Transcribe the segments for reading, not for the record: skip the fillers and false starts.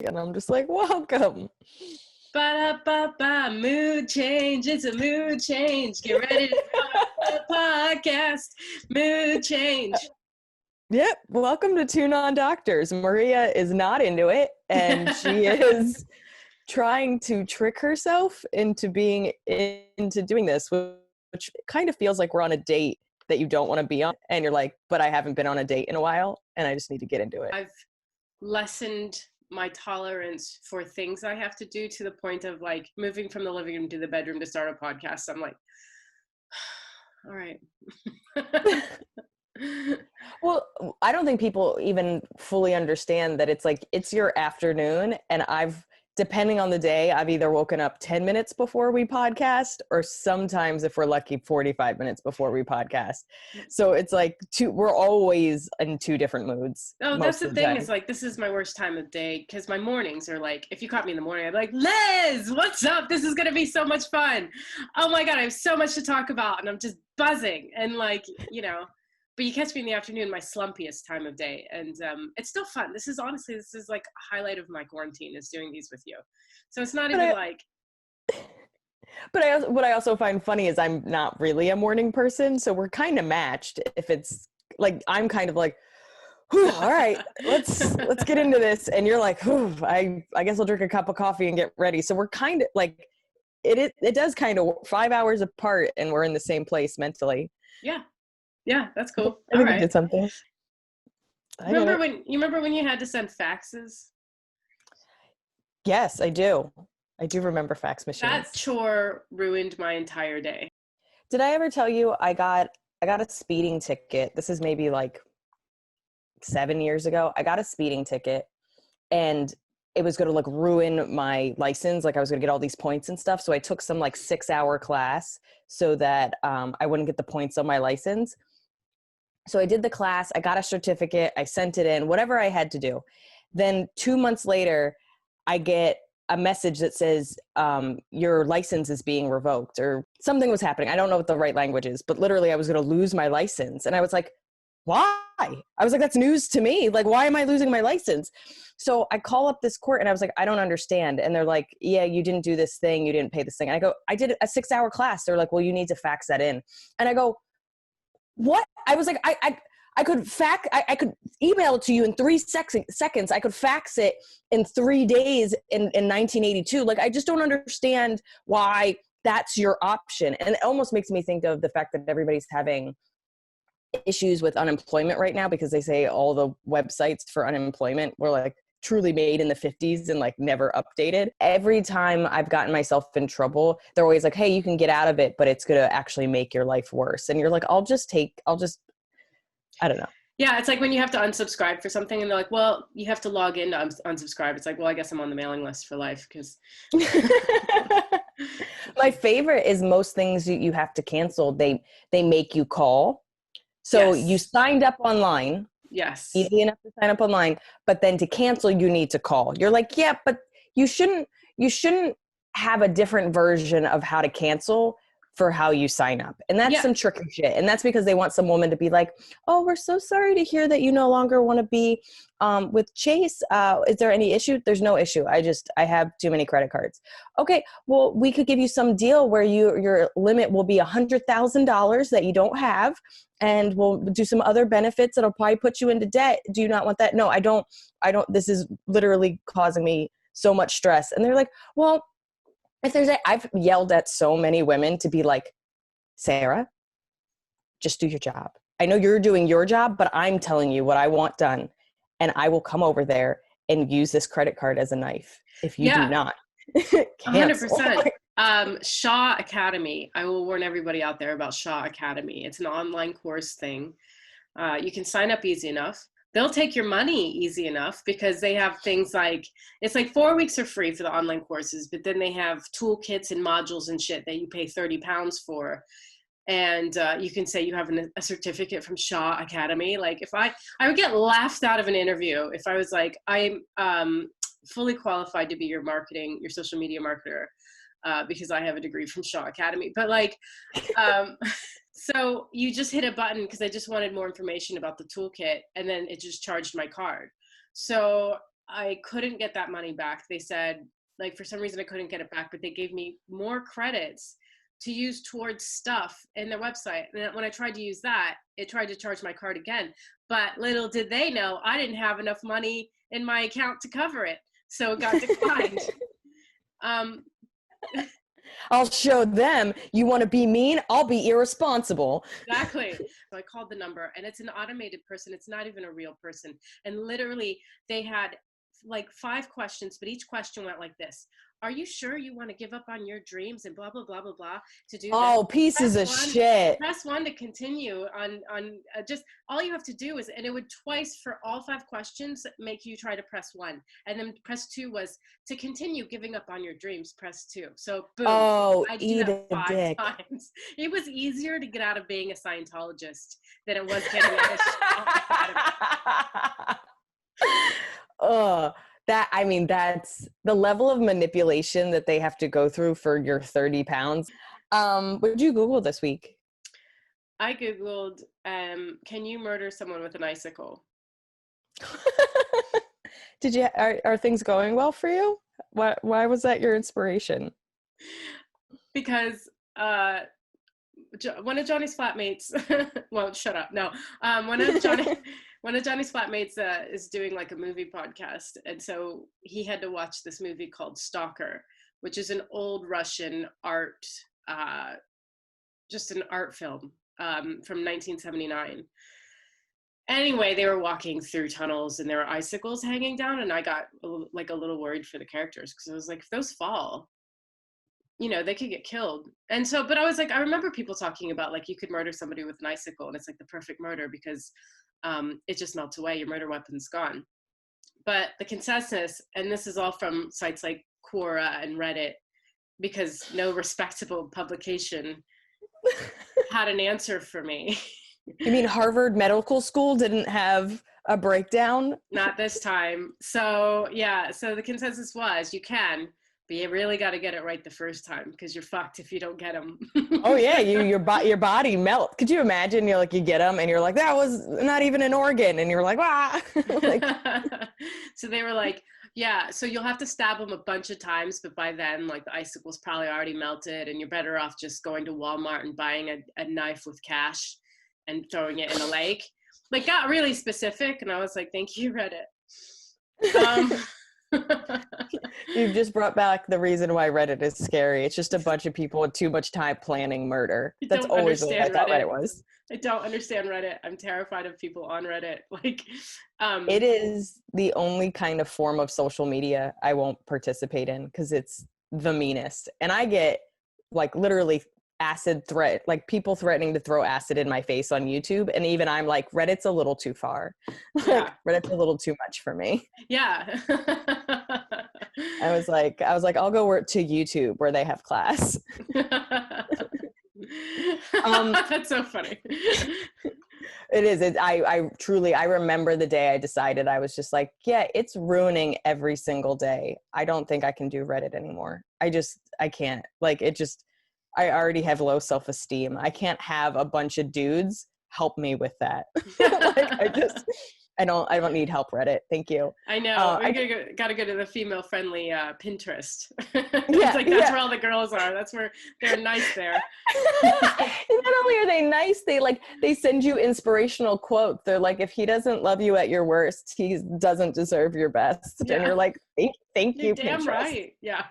And I'm just like, welcome. Ba-da-ba-ba, mood change. It's a mood change. Get ready to start the podcast. Mood change. Yep. Welcome to Two Non-Doctors. Maria is not into it, and she is trying to trick herself into being into doing this, which kind of feels like we're on a date that you don't want to be on. And you're like, but I haven't been on a date in a while, and I just need to get into it. I've lessened my tolerance for things I have to do to the point of like moving from the living room to the bedroom to start a podcast. I'm like, all right. Well, I don't think people even fully understand that it's like, it's your afternoon, and depending on the day, I've either woken up 10 minutes before we podcast, or sometimes, if we're lucky, 45 minutes before we podcast. So it's like we're always in two different moods. Oh, that's the thing, is like, this is my worst time of day, because my mornings are like, if you caught me in the morning, I'd be like, Liz, what's up? This is going to be so much fun. Oh my God, I have so much to talk about, and I'm just buzzing. And like, but you catch me in the afternoon, my slumpiest time of day. And it's still fun. This is like a highlight of my quarantine, is doing these with you. So it's not even like. But what I also find funny is I'm not really a morning person. So we're kind of matched. If it's like, I'm kind of like, all right, let's get into this. And you're like, I guess I'll drink a cup of coffee and get ready. So we're kind of like, it does kind of 5 hours apart, and we're in the same place mentally. Yeah, that's cool. I think I did something. Remember when you had to send faxes? Yes, I do. I do remember fax machines. That chore ruined my entire day. Did I ever tell you I got a speeding ticket? This is maybe like 7 years ago. I got a speeding ticket, and it was going to like ruin my license. Like I was going to get all these points and stuff. So I took some like 6-hour class so that I wouldn't get the points on my license. So I did the class, I got a certificate, I sent it in, whatever I had to do. Then 2 months later, I get a message that says, your license is being revoked, or something was happening. I don't know what the right language is, but literally I was going to lose my license. And I was like, why? I was like, that's news to me. Like, why am I losing my license? So I call up this court, and I was like, I don't understand. And they're like, yeah, you didn't do this thing. You didn't pay this thing. And I go, I did a 6-hour class. They're like, well, you need to fax that in. And I go, what? I was like, I could email it to you in 3 seconds. I could fax it in 3 days in 1982. Like, I just don't understand why that's your option. And it almost makes me think of the fact that everybody's having issues with unemployment right now, because they say all the websites for unemployment were like truly made in the 50s and like never updated. Every time I've gotten myself in trouble, they're always like, hey, you can get out of it, but it's going to actually make your life worse. And you're like, I don't know. Yeah, it's like when you have to unsubscribe for something, and they're like, well, you have to log in to unsubscribe. It's like, well, I guess I'm on the mailing list for life, because. My favorite is most things you have to cancel, they make you call. So yes. You signed up online. Yes. Easy enough to sign up online, but then to cancel, you need to call. You're like, yeah, but you shouldn't have a different version of how to cancel for how you sign up. And that's some tricky shit. And that's because they want some woman to be like, oh, we're so sorry to hear that you no longer want to be with Chase. Is there any issue? There's no issue. I have too many credit cards. Okay, well, we could give you some deal where your limit will be $100,000 that you don't have. And we'll do some other benefits that'll probably put you into debt. Do you not want that? No, I don't. This is literally causing me so much stress. And they're like, well, I've yelled at so many women to be like, Sarah, just do your job. I know you're doing your job, but I'm telling you what I want done. And I will come over there and use this credit card as a knife if you do not. 100%. Shaw Academy. I will warn everybody out there about Shaw Academy. It's an online course thing. You can sign up easy enough. They'll take your money easy enough, because they have things like, it's like 4 weeks are free for the online courses, but then they have toolkits and modules and shit that you pay £30 for. And you can say you have a certificate from Shaw Academy. Like, if I would get laughed out of an interview if I was like, I'm fully qualified to be your social media marketer, because I have a degree from Shaw Academy. But like, so you just hit a button, because I just wanted more information about the toolkit, and then it just charged my card. So I couldn't get that money back. They said, like, for some reason I couldn't get it back, but they gave me more credits to use towards stuff in their website. And when I tried to use that, it tried to charge my card again. But little did they know, I didn't have enough money in my account to cover it. So it got declined. I'll show them. You want to be mean? I'll be irresponsible. Exactly. So I called the number, and it's an automated person. It's not even a real person. And literally they had like 5 questions, but each question went like this: are you sure you want to give up on your dreams and blah, blah, blah, blah, blah to do Oh, this? pieces of shit. Press 1 to continue on just all you have to do is, and it would twice for all 5 questions make you try to press 1. And then press 2 was to continue giving up on your dreams, press 2. So boom. Oh, I eat did that 5 dick. times. It was easier to get out of being a Scientologist than it was getting out of Shaw Academy. That's the level of manipulation that they have to go through for your 30 pounds. What did you Google this week? I Googled, can you murder someone with an icicle? Are things going well for you? Why was that your inspiration? Because one of Johnny's flatmates, well, shut up. No, one of Johnny's flatmates is doing like a movie podcast. And so he had to watch this movie called Stalker, which is an old Russian art, just an art film from 1979. Anyway, they were walking through tunnels and there were icicles hanging down. And I got like a little worried for the characters because I was like, if those fall, you know, they could get killed. And so, but I was like, I remember people talking about like, you could murder somebody with an icicle and it's like the perfect murder because it just melts away, your murder weapon's gone. But the consensus, and this is all from sites like Quora and Reddit, because no respectable publication had an answer for me. You mean Harvard Medical School didn't have a breakdown? Not this time. So yeah, so the consensus was you can, but you really got to get it right the first time because you're fucked if you don't get them. Oh yeah, your body melts. Could you imagine? You get them and you're like, that was not even an organ, and you're like, ah. Like, so they were like, yeah, so you'll have to stab them a bunch of times, but by then, like the icicle's probably already melted, and you're better off just going to Walmart and buying a knife with cash and throwing it in a lake. Like, got really specific, and I was like, thank you, Reddit. You've just brought back the reason why Reddit is scary. It's just a bunch of people with too much time planning murder. That's always what I thought Reddit was. I don't understand Reddit. I'm terrified of people on Reddit. Like, it is the only kind of form of social media I won't participate in because it's the meanest. And I get like literally acid threat, like people threatening to throw acid in my face on YouTube. And even I'm like, Reddit's a little too far. Yeah. Reddit's a little too much for me. Yeah. I was like, I'll go work to YouTube where they have class. That's so funny. It is. I truly, I remember the day I decided, I was just like, yeah, it's ruining every single day. I don't think I can do Reddit anymore. I can't. Like, I already have low self-esteem. I can't have a bunch of dudes help me with that. Like, I don't need help, Reddit. Thank you. I know. Gotta go to the female-friendly Pinterest. That's where all the girls are. That's where they're nice there. Not only are they nice, they send you inspirational quotes. They're like, if he doesn't love you at your worst, he doesn't deserve your best. Yeah. And you're like, thank you, damn Pinterest. Right. Yeah.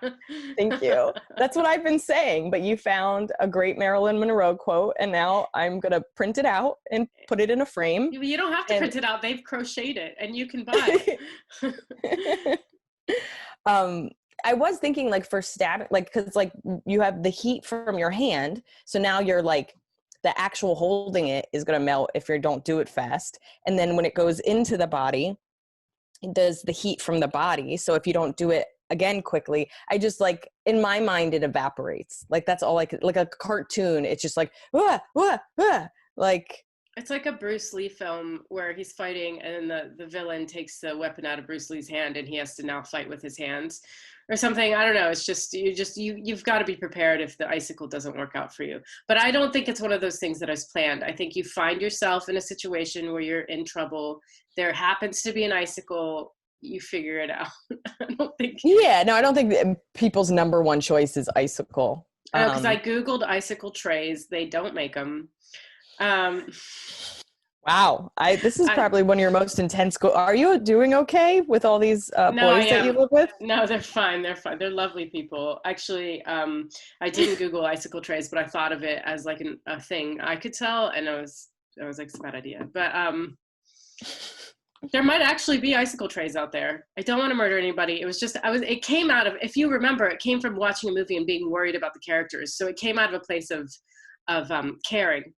Thank you. That's what I've been saying. But you found a great Marilyn Monroe quote, and now I'm gonna print it out and put it in a frame. You don't have to print it out. They've crocheted it, and you can buy it. I was thinking, like, for stabbing, like, because like you have the heat from your hand, so now you're like, the actual holding it is gonna melt if you don't do it fast, and then when it goes into the body, it does the heat from the body. So if you don't do it again quickly, I just, like, in my mind, it evaporates. Like, that's all I could, like a cartoon. It's just like, wah, wah, wah. Like, it's like a Bruce Lee film where he's fighting and then the villain takes the weapon out of Bruce Lee's hand and he has to now fight with his hands or something. I don't know. It's just, you've got to be prepared if the icicle doesn't work out for you. But I don't think it's one of those things that is planned. I think you find yourself in a situation where you're in trouble. There happens to be an icicle you figure it out. I don't think. Yeah, no, I don't think that people's number one choice is icicle. I know, because I Googled icicle trays. They don't make them. Wow. This is probably one of your most intense. Are you doing okay with all these boys that you live with? No, they're fine. They're fine. They're lovely people. Actually, I didn't Google icicle trays, but I thought of it as like a thing I could sell, and I was like, it's a bad idea. But there might actually be icicle trays out there. I don't want to murder anybody. It was just, it came out of, if you remember, it came from watching a movie and being worried about the characters. So it came out of a place of caring.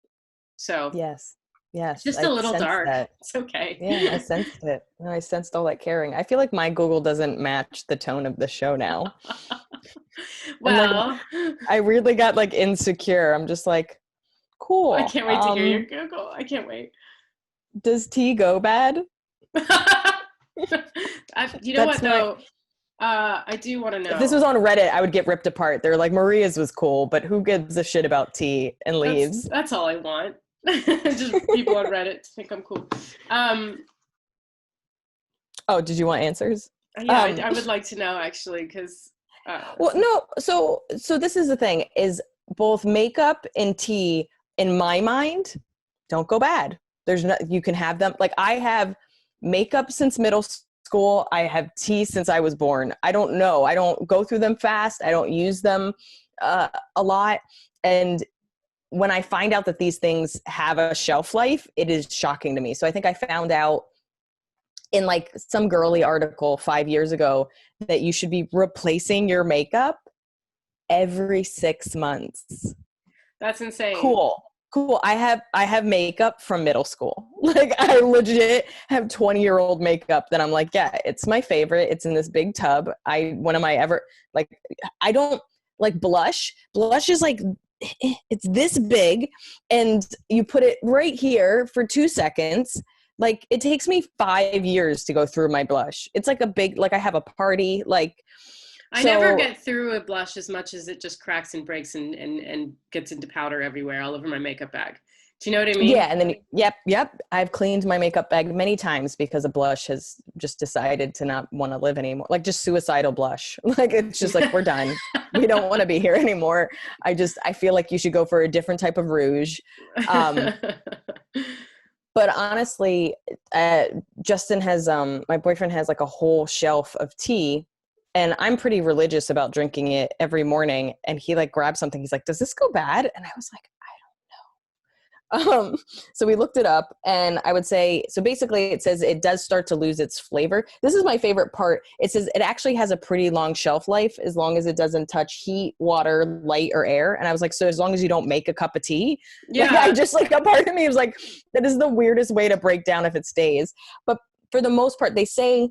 So yes. It's just a little dark. That. It's okay. Yeah, I sensed it. I sensed all that caring. I feel like my Google doesn't match the tone of the show now. Well, I weirdly got like insecure. I'm just like, cool. I can't wait to hear your Google. I can't wait. Does tea go bad? You know what though? I do want to know. If this was on Reddit, I would get ripped apart. They're like, Maria's was cool, but who gives a shit about tea and leaves? That's all I want. Just people on Reddit to think I'm cool. Oh, did you want answers? Yeah, I would like to know actually, because. Well, no. So this is the thing: is both makeup and tea, in my mind, don't go bad. There's no, you can have them. Like I have makeup since middle school. I have tea since I was born. I don't know. I don't go through them fast. I don't use them a lot, and when I find out that these things have a shelf life, it is shocking to me. So I think I found out in like some girly article 5 years ago that you should be replacing your makeup every 6 months. That's insane. Cool. I have makeup from middle school. Like I legit have 20-year-old makeup that I'm like, yeah, it's my favorite. It's in this big tub. When am I ever like, I don't like blush. Blush is like, it's this big and you put it right here for 2 seconds. Like it takes me 5 years to go through my blush. It's like a big, like I have a party, like I never get through a blush as much as it just cracks and breaks and gets into powder everywhere all over my makeup bag. Do you know what I mean? Yeah. And then, yep. I've cleaned my makeup bag many times because a blush has just decided to not want to live anymore. Like just suicidal blush. Like, it's just like, we're done. We don't want to be here anymore. I feel like you should go for a different type of rouge. But honestly, Justin has, my boyfriend has like a whole shelf of tea. And I'm pretty religious about drinking it every morning. And he like grabbed something. He's like, does this go bad? And I was like, I don't know. So we looked it up and I would say, so basically it says it does start to lose its flavor. This is my favorite part. It says it actually has a pretty long shelf life as long as it doesn't touch heat, water, light, or air. And I was like, so as long as you don't make a cup of tea, yeah. Like, I just like a part of me was like, that is the weirdest way to break down if it stays. But for the most part, they say,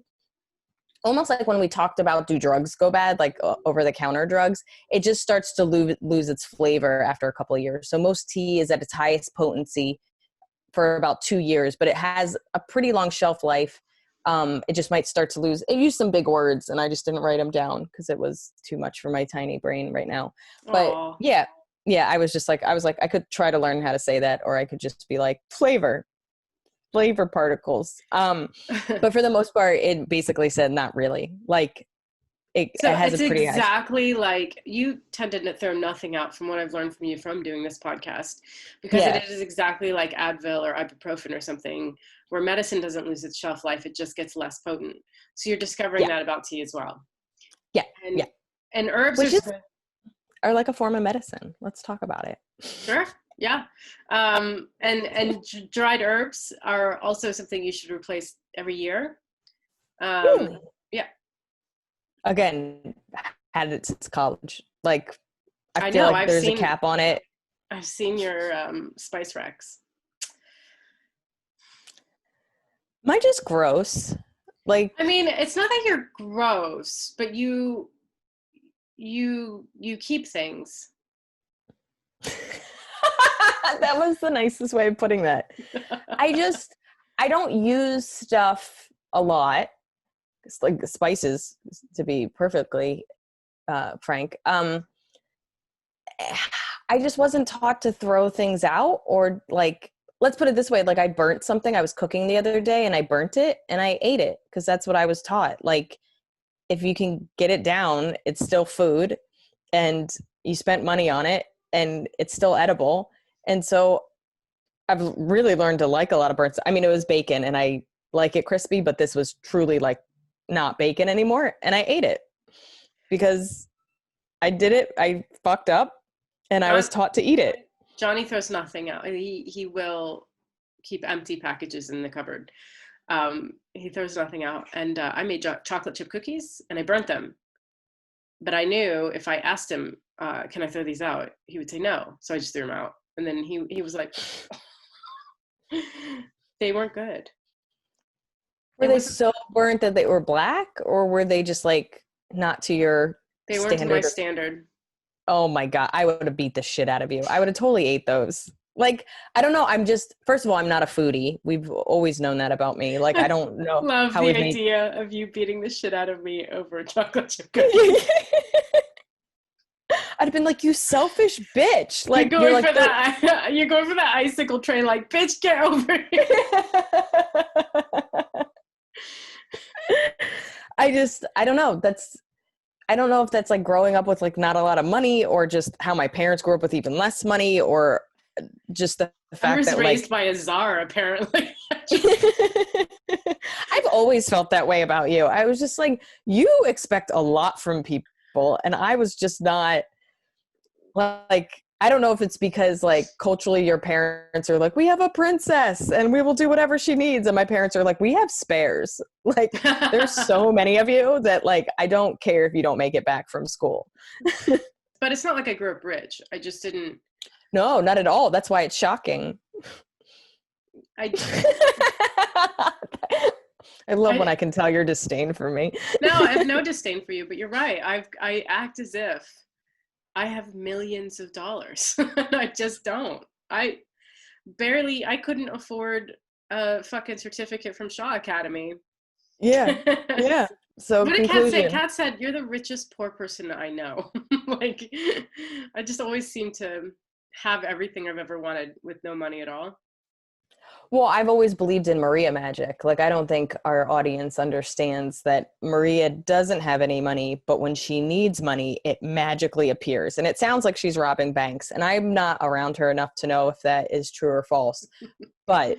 almost like when we talked about do drugs go bad, like over-the-counter drugs, it just starts to lose its flavor after a couple of years. So most tea is at its highest potency for about 2 years, but it has a pretty long shelf life. It just might start to lose. It used some big words, and I just didn't write them down because it was too much for my tiny brain right now. But Aww. yeah, I was like, I could try to learn how to say that, or I could just be like flavor particles. But for the most part, it basically said not really. Like it has a pretty exactly high. Like you tend to throw nothing out from what I've learned from you from doing this podcast, because it is exactly like Advil or ibuprofen or something, where medicine doesn't lose its shelf life, it just gets less potent. So you're discovering that about tea as well. And herbs are like a form of medicine. Let's talk about it. Sure. Yeah. And dried herbs are also something you should replace every year. Really? Yeah. Again, had it since college. Like, I feel like there's a cap on it. I've seen your spice racks. Am I just gross? Like, I mean, it's not that you're gross, but you keep things. That was the nicest way of putting that. I don't use stuff a lot. It's like spices, to be perfectly frank. I just wasn't taught to throw things out or like let's put it this way. Like I burnt something. I was cooking the other day and I burnt it and I ate it because that's what I was taught. Like if you can get it down, it's still food and you spent money on it and it's still edible. And so I've really learned to like a lot of burnt. I mean, it was bacon and I like it crispy, but this was truly like not bacon anymore. And I ate it because I did it. I fucked up and I was taught to eat it. Johnny throws nothing out. He will keep empty packages in the cupboard. He throws nothing out. And I made chocolate chip cookies and I burnt them. But I knew if I asked him, can I throw these out? He would say no. So I just threw them out. And then he was like, they weren't good. Were they so burnt that they were black, or were they just like not to your They weren't to my standard. Oh my God. I would have beat the shit out of you. I would have totally ate those. Like, I don't know. I'm just, first of all, I'm not a foodie. We've always known that about me. Like, I don't know. Love the idea of you beating the shit out of me over chocolate chip cookies. I'd have been like, you selfish bitch. Like, you're going for that. You're going for that icicle train. Like, bitch, get over here. I don't know. I don't know if that's like growing up with like not a lot of money, or just how my parents grew up with even less money, or just the fact that I was raised by a czar, apparently. I've always felt that way about you. I was just like, you expect a lot from people, and I was just not like, I don't know if it's because like culturally your parents are like, we have a princess and we will do whatever she needs. And my parents are like, we have spares. Like there's so many of you that like, I don't care if you don't make it back from school. But it's not like I grew up rich. I just didn't. No, not at all. That's why it's shocking. I love when I can tell your disdain for me. No, I have no disdain for you, but you're right. I act as if I have millions of dollars. I just don't. I couldn't afford a fucking certificate from Shaw Academy. Yeah. Yeah. So what did Kat say? Kat said, you're the richest poor person I know. Like, I just always seem to have everything I've ever wanted with no money at all. Well, I've always believed in Maria magic. Like, I don't think our audience understands that Maria doesn't have any money, but when she needs money, it magically appears. And it sounds like she's robbing banks. And I'm not around her enough to know if that is true or false. But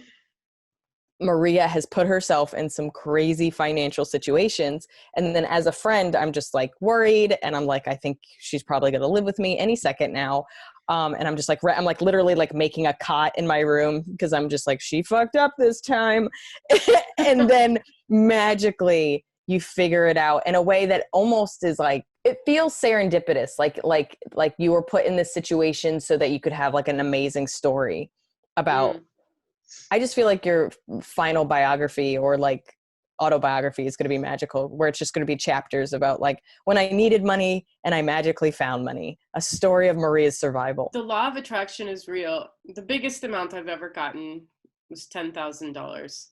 Maria has put herself in some crazy financial situations. And then as a friend, I'm just like worried. And I'm like, I think she's probably going to live with me any second now. And I'm just like, I'm like literally like making a cot in my room because I'm just like, she fucked up this time. And then magically you figure it out in a way that almost is like, it feels serendipitous. Like you were put in this situation so that you could have like an amazing story about, I just feel like your final biography or like autobiography is going to be magical, where it's just going to be chapters about like when I needed money and I magically found money, a story of Maria's survival. The law of attraction is real. The biggest amount I've ever gotten was $10,000,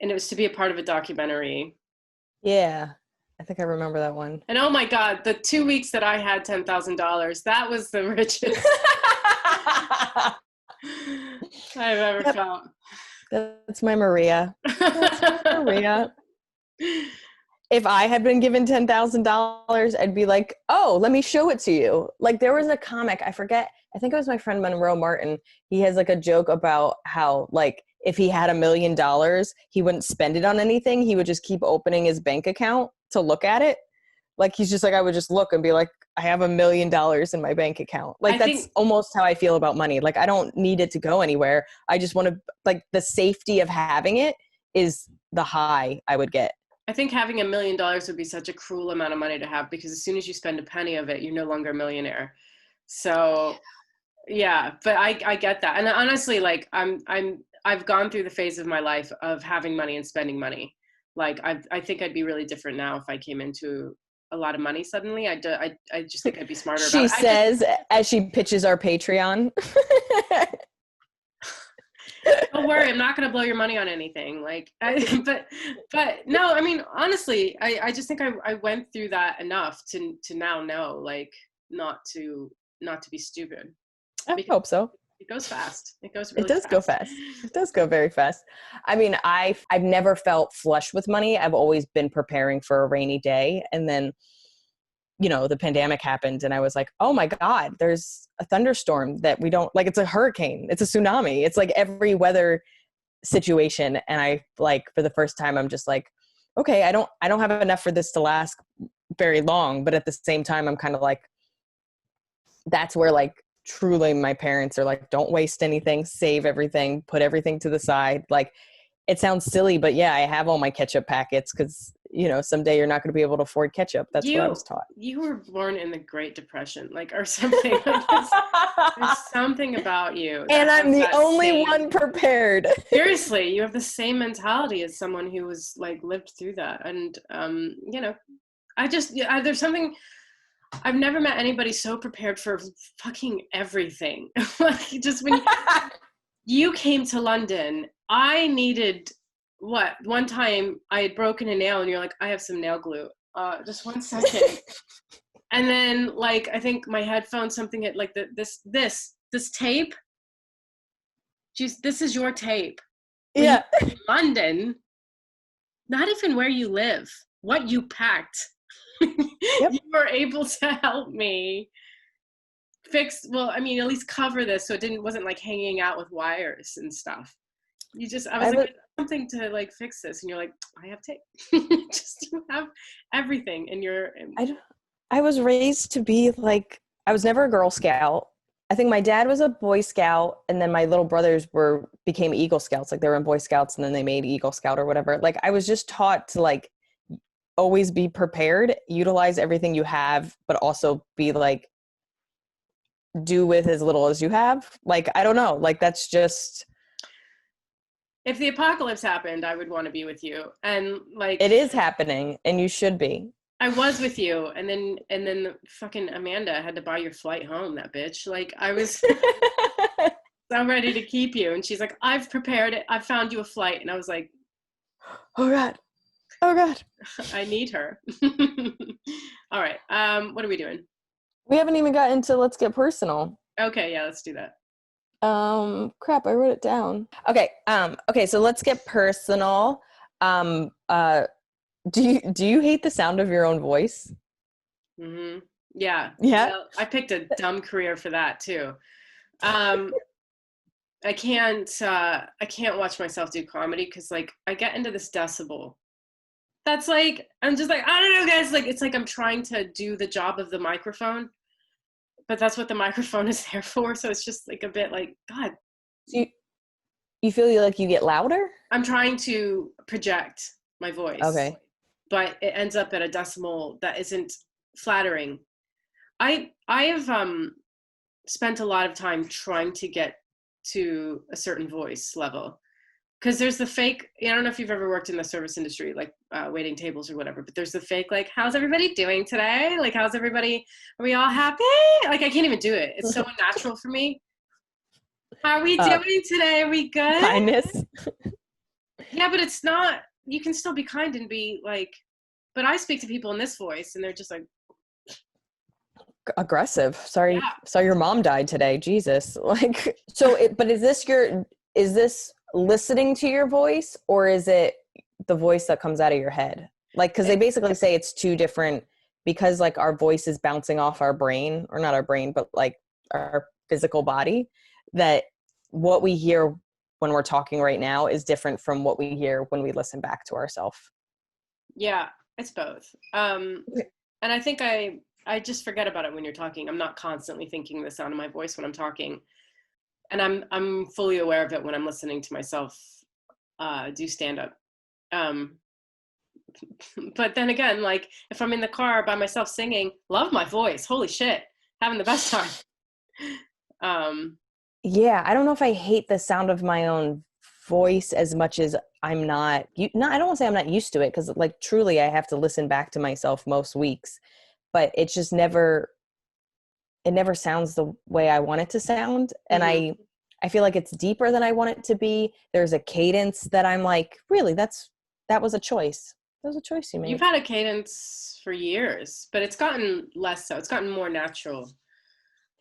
and it was to be a part of a documentary. Yeah, I think I remember that one. And oh my God, the 2 weeks that I had $10,000, that was the richest I've ever felt. That's my Maria. That's my Maria. If I had been given $10,000, I'd be like, oh, let me show it to you. Like there was a comic, I forget, I think it was my friend Monroe Martin. He has like a joke about how like if he had $1 million, he wouldn't spend it on anything. He would just keep opening his bank account to look at it. Like he's just like, I would just look and be like, I have $1 million in my bank account. Like that's almost how I feel about money. Like I don't need it to go anywhere. I just want to, like, the safety of having it is the high I would get. I think having $1 million would be such a cruel amount of money to have, because as soon as you spend a penny of it, you're no longer a millionaire. So yeah, but I get that. And honestly, like I've gone through the phase of my life of having money and spending money. Like I think I'd be really different now if I came into a lot of money suddenly. I just think I'd be smarter about it. She says as she pitches our Patreon. Don't worry, I'm not going to blow your money on anything. Like, but no, I mean, honestly, I just think I went through that enough to now know, like, not to be stupid. I hope so. It goes fast. It goes It really does fast. go fast. It does go very fast. I mean, I've never felt flush with money. I've always been preparing for a rainy day. And then, the pandemic happened and I was like, oh my God, there's a thunderstorm that we don't like. It's a hurricane. It's a tsunami. It's like every weather situation. And I like, for the first time, I'm just like, okay, I don't have enough for this to last very long. But at the same time, I'm kind of like, that's where like truly my parents are like, don't waste anything, save everything, put everything to the side. Like, it sounds silly, but yeah, I have all my ketchup packets because, someday you're not going to be able to afford ketchup. That's what I was taught. You were born in the Great Depression, like, or something. Like this. There's something about you. And I'm the only one prepared. Seriously, you have the same mentality as someone who was like lived through that. And, there's something, I've never met anybody so prepared for fucking everything. Like, just when you came to London, I needed, one time I had broken a nail and you're like, I have some nail glue. Just 1 second. And then, like, I think my headphones, something had, like, this tape. Jeez, this is your tape. Yeah. London, not even where you live, what you packed. Yep. You were able to help me fix, at least cover this so it wasn't like hanging out with wires and stuff. I was like, something to like fix this, and you're like, I have tape. Just, you have everything, and I was raised to be like, I was never a Girl Scout. I think my dad was a Boy Scout, and then my little brothers became Eagle Scouts. Like, they were in Boy Scouts and then they made Eagle Scout or whatever. Like, I was just taught to like always be prepared, utilize everything you have, but also be like, do with as little as you have. Like, I don't know. Like, that's just. If the apocalypse happened, I would want to be with you. And like, it is happening, and you should be. I was with you, and then fucking Amanda had to buy your flight home, that bitch. Like, I was so ready to keep you, and she's like, I've prepared it. I found you a flight. And I was like, oh God. I need her. All right. What are we doing? We haven't even gotten to let's get personal. Okay, yeah, let's do that. Crap, I wrote it down. Okay, so let's get personal. Do you hate the sound of your own voice? Mm-hmm. Yeah. Yeah. Well, I picked a dumb career for that too. I can't watch myself do comedy because, like, I get into this decibel. That's like, I'm just like, I don't know, guys. Like, it's like I'm trying to do the job of the microphone, but that's what the microphone is there for. So it's just like a bit like, God. So you feel like you get louder? I'm trying to project my voice. Okay. But it ends up at a decimal that isn't flattering. I have spent a lot of time trying to get to a certain voice level. Because there's the fake, I don't know if you've ever worked in the service industry, like waiting tables or whatever, but there's the fake, like, how's everybody doing today? Like, are we all happy? Like, I can't even do it. It's so unnatural for me. How are we doing today? Are we good? Kindness. Yeah, but it's not, you can still be kind and be like, but I speak to people in this voice and they're just like. Aggressive. Sorry your mom died today. Jesus. Like, but is this listening to your voice, or is it the voice that comes out of your head? Like, because they basically say it's two different, because like our voice is bouncing off our brain, or not our brain, but like our physical body, that what we hear when we're talking right now is different from what we hear when we listen back to ourselves. Yeah, it's both. And I think I just forget about it when you're talking. I'm not constantly thinking the sound of my voice when I'm talking. And I'm fully aware of it when I'm listening to myself do stand-up. But then again, like, if I'm in the car by myself singing, love my voice. Holy shit, having the best time. Yeah, I don't know if I hate the sound of my own voice as much as I'm not. I don't want to say I'm not used to it, because like truly I have to listen back to myself most weeks, but it's just never sounds the way I want it to sound. And I feel like it's deeper than I want it to be. There's a cadence that I'm like, really, that was a choice. That was a choice you made. You've had a cadence for years, but it's gotten less so. It's gotten more natural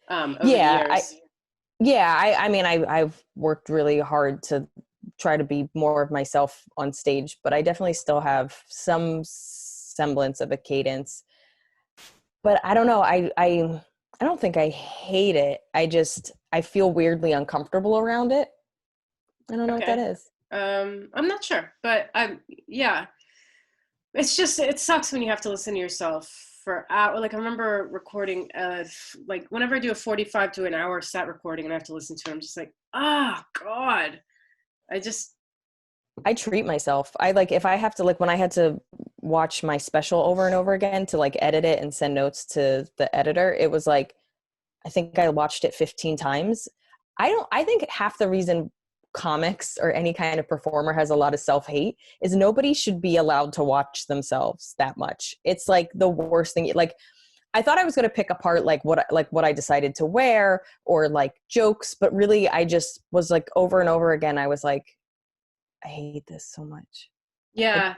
over the years. Yeah, I mean, I've worked really hard to try to be more of myself on stage, but I definitely still have some semblance of a cadence. But I don't know. I don't think I hate it. I feel weirdly uncomfortable around it. I don't know what that Okay. is. I'm not sure, but yeah, it's just, it sucks when you have to listen to yourself for hours. Like I remember recording, like whenever I do a 45 to an hour set recording and I have to listen to it, I'm just like, God, I just, I treat myself. I like if I have to like when I had to watch my special over and over again to like edit it and send notes to the editor, it was like I think I watched it 15 times. I think half the reason comics or any kind of performer has a lot of self-hate is nobody should be allowed to watch themselves that much. It's like the worst thing. Like I thought I was going to pick apart like what I decided to wear or like jokes, but really I just was like over and over again I was like I hate this so much. yeah.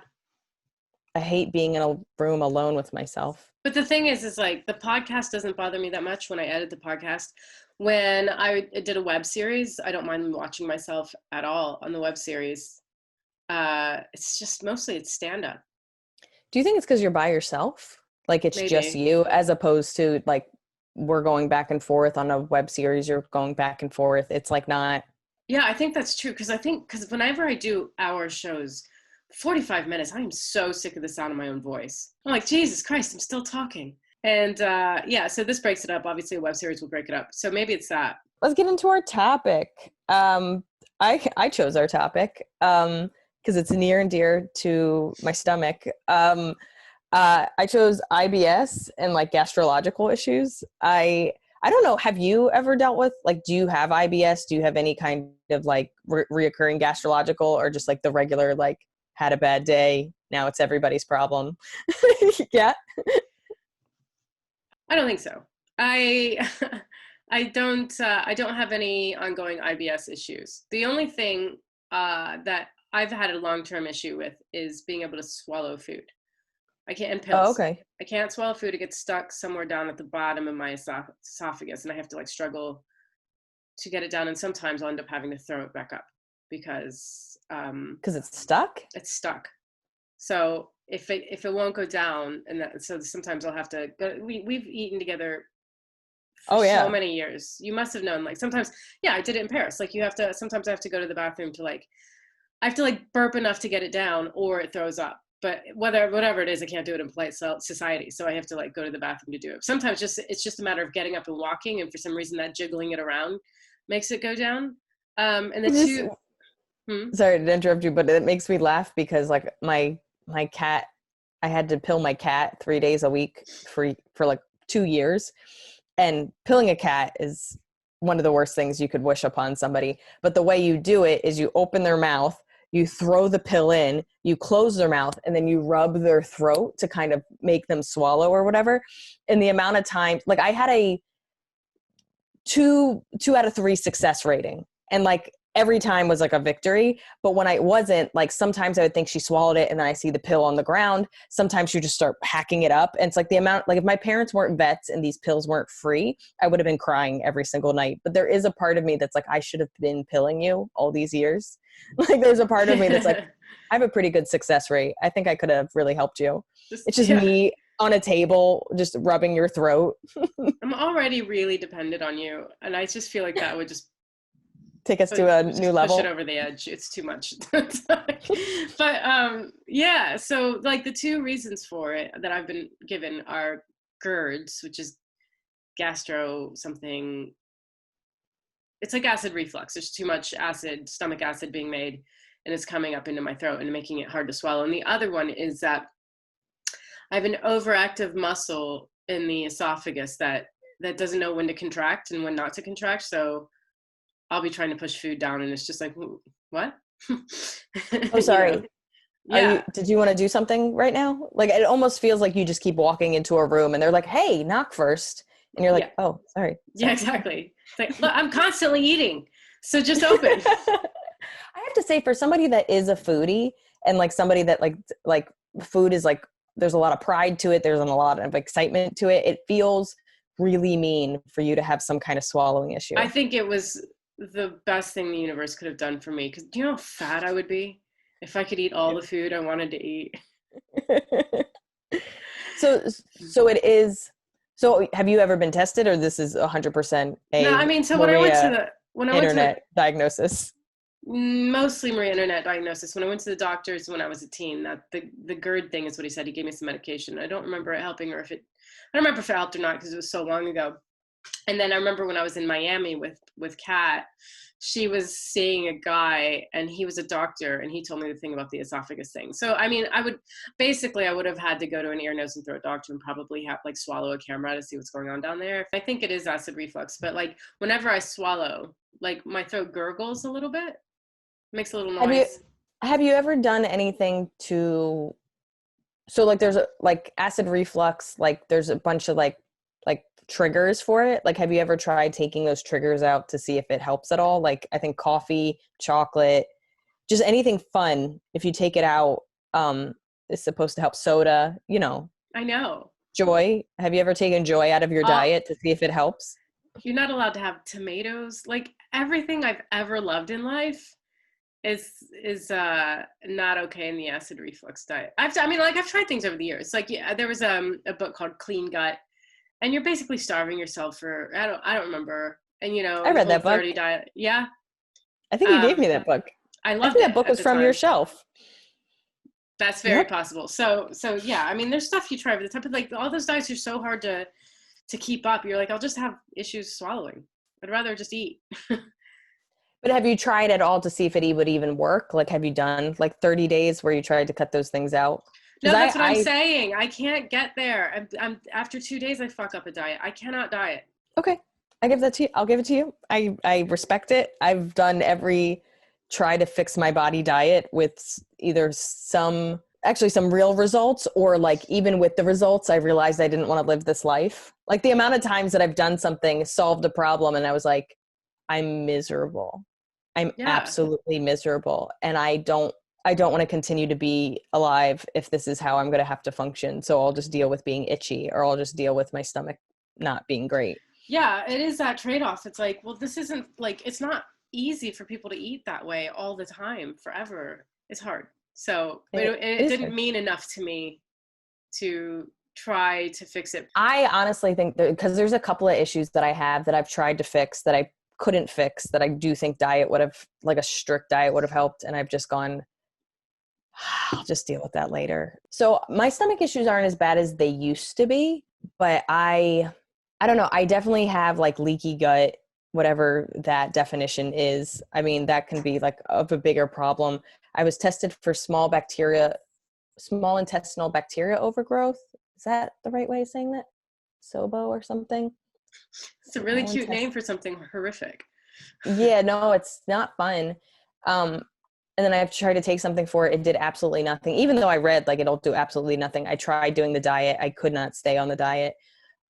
I hate being in a room alone with myself. But the thing is like the podcast doesn't bother me that much when I edit the podcast. When I did a web series, I don't mind watching myself at all on the web series. It's just mostly it's stand up. Do you think it's because you're by yourself? Like it's just Maybe. you as opposed to like we're going back and forth on a web series, you're going back and forth. It's like not. Yeah, I think that's true because whenever I do hour shows, 45 minutes, I am so sick of the sound of my own voice. I'm like, Jesus Christ, I'm still talking. And yeah, so this breaks it up. Obviously, a web series will break it up. So maybe it's that. Let's get into our topic. I chose our topic because it's near and dear to my stomach. I chose IBS and like gastrological issues. I don't know. Have you ever dealt with like? Do you have IBS? Do you have any kind of like reoccurring gastrological, or just like the regular like had a bad day? Now it's everybody's problem. Yeah. I don't think so. I I don't have any ongoing IBS issues. The only thing that I've had a long-term issue with is being able to swallow food. I can't, and Oh, pills. okay. I can't swallow food. It gets stuck somewhere down at the bottom of my esophagus, and I have to like struggle to get it down. And sometimes I'll end up having to throw it back up because Because it's stuck. it's stuck. So if it won't go down, and so sometimes I'll have to go. We've eaten together for Oh so yeah. many years. You must have known. Like sometimes, yeah, I did it in Paris. Like you have to. Sometimes I have to go to the bathroom to like. I have to like burp enough to get it down, or it throws up. But whatever it is, I can't do it in polite society. So I have to like go to the bathroom to do it. Sometimes it's just a matter of getting up and walking, and for some reason that jiggling it around makes it go down. And the Just, two. sorry to interrupt you, but it makes me laugh because like my cat, I had to pill my cat 3 days a week for like 2 years, and pilling a cat is one of the worst things you could wish upon somebody. But the way you do it is you open their mouth, you throw the pill in, you close their mouth, and then you rub their throat to kind of make them swallow or whatever. And the amount of time, like I had a two out of three success rating, and like every time was like a victory. But when I wasn't, like sometimes I would think she swallowed it and then I see the pill on the ground. Sometimes you just start hacking it up, and it's like the amount, like if my parents weren't vets and these pills weren't free, I would have been crying every single night. But there is a part of me that's like, I should have been pilling you all these years. Like there's a part of me that's like, I have a pretty good success rate. I think I could have really helped you. It's just Yeah. me on a table just rubbing your throat. I'm already really dependent on you, and I just feel like that would just take us to a new level. Push it over the edge. It's too much. But yeah, so like the two reasons for it that I've been given are GERDs, which is gastro something. It's like acid reflux. There's too much acid, stomach acid being made, and it's coming up into my throat and making it hard to swallow. And the other one is that I have an overactive muscle in the esophagus that doesn't know when to contract and when not to contract. So I'll be trying to push food down, and it's just like, what? Oh, sorry. You know? Yeah. Did you want to do something right now? Like it almost feels like you just keep walking into a room and they're like, hey, knock first. And you're like, yeah. Oh, sorry. Yeah, exactly. It's like, look, I'm constantly eating. So just open. I have to say, for somebody that is a foodie and like somebody that like food is like, there's a lot of pride to it. There's a lot of excitement to it. It feels really mean for you to have some kind of swallowing issue? I think it was the best thing the universe could have done for me. Because do you know how fat I would be if I could eat all the food I wanted to eat? So it is. So have you ever been tested, or this is 100% No, I mean, so Maria when I went to internet diagnosis? Mostly Maria internet diagnosis. When I went to the doctors when I was a teen, that the GERD thing is what he said. He gave me some medication. I don't remember it helping, or I don't remember if it helped or not because it was so long ago. And then I remember when I was in Miami with Kat, she was seeing a guy and he was a doctor and he told me the thing about the esophagus thing. So, I mean, I would have had to go to an ear, nose, and throat doctor and probably have like swallow a camera to see what's going on down there. I think it is acid reflux, but like whenever I swallow, like my throat gurgles a little bit, makes a little noise. Have you ever done anything to, so like there's like acid reflux, like there's a bunch of like triggers for it. Like, have you ever tried taking those triggers out to see if it helps at all? Like, I think coffee, chocolate, just anything fun. If you take it out, is supposed to help. Soda, you know. I know. Joy. Have you ever taken joy out of your diet to see if it helps? You're not allowed to have tomatoes. Like everything I've ever loved in life is not okay in the acid reflux diet. I've tried things over the years. Like, yeah, there was a book called Clean Gut. And you're basically starving yourself for, I don't remember. And, you know, I read that book. Diet. Yeah. I think you gave me that book. I loved it. That book was from your shelf. That's very possible. So yeah, I mean, there's stuff you try, but the type of like all those diets are so hard to keep up. You're like, I'll just have issues swallowing. I'd rather just eat. But have you tried at all to see if it would even work? Like, have you done like 30 days where you tried to cut those things out? No, that's what I'm saying. I can't get there. I'm after 2 days, I fuck up a diet. I cannot diet. Okay. I give that to you. I'll give it to you. I respect it. I've done every try to fix my body diet with either some real results, or like even with the results, I realized I didn't want to live this life. Like the amount of times that I've done something, solved a problem, and I was like, I'm miserable. I'm absolutely miserable. And I don't want to continue to be alive if this is how I'm going to have to function. So I'll just deal with being itchy, or I'll just deal with my stomach not being great. Yeah, it is that trade-off. It's like, well, this isn't like, it's not easy for people to eat that way all the time, forever. It's hard. So it didn't mean enough to me to try to fix it. I honestly think that because there's a couple of issues that I have that I've tried to fix that I couldn't fix, that I do think diet would have, like a strict diet would have helped. And I've just gone, I'll just deal with that later. So my stomach issues aren't as bad as they used to be, but I don't know. I definitely have like leaky gut, whatever that definition is. I mean, that can be like of a bigger problem. I was tested for small intestinal bacteria overgrowth. Is that the right way of saying that? SOBO or something? It's a really cute name for something horrific. Yeah, no, it's not fun. And then I've tried to take something for it. It did absolutely nothing. Even though I read like it'll do absolutely nothing. I tried doing the diet. I could not stay on the diet.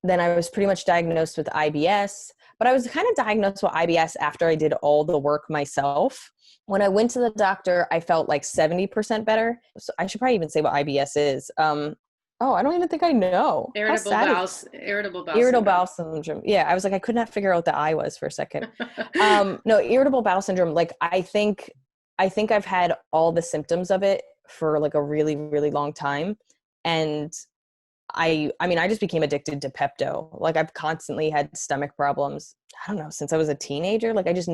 Then I was pretty much diagnosed with IBS, but I was kind of diagnosed with IBS after I did all the work myself. When I went to the doctor, I felt like 70% better. So I should probably even say what IBS is. I don't even think I know. Irritable bowel syndrome. Yeah, I was like, I could not figure out what the I was for a second. No, irritable bowel syndrome. Like, I think I've had all the symptoms of it for like a really, really long time. And I mean, I just became addicted to Pepto. Like, I've constantly had stomach problems. I don't know, since I was a teenager. Like, I just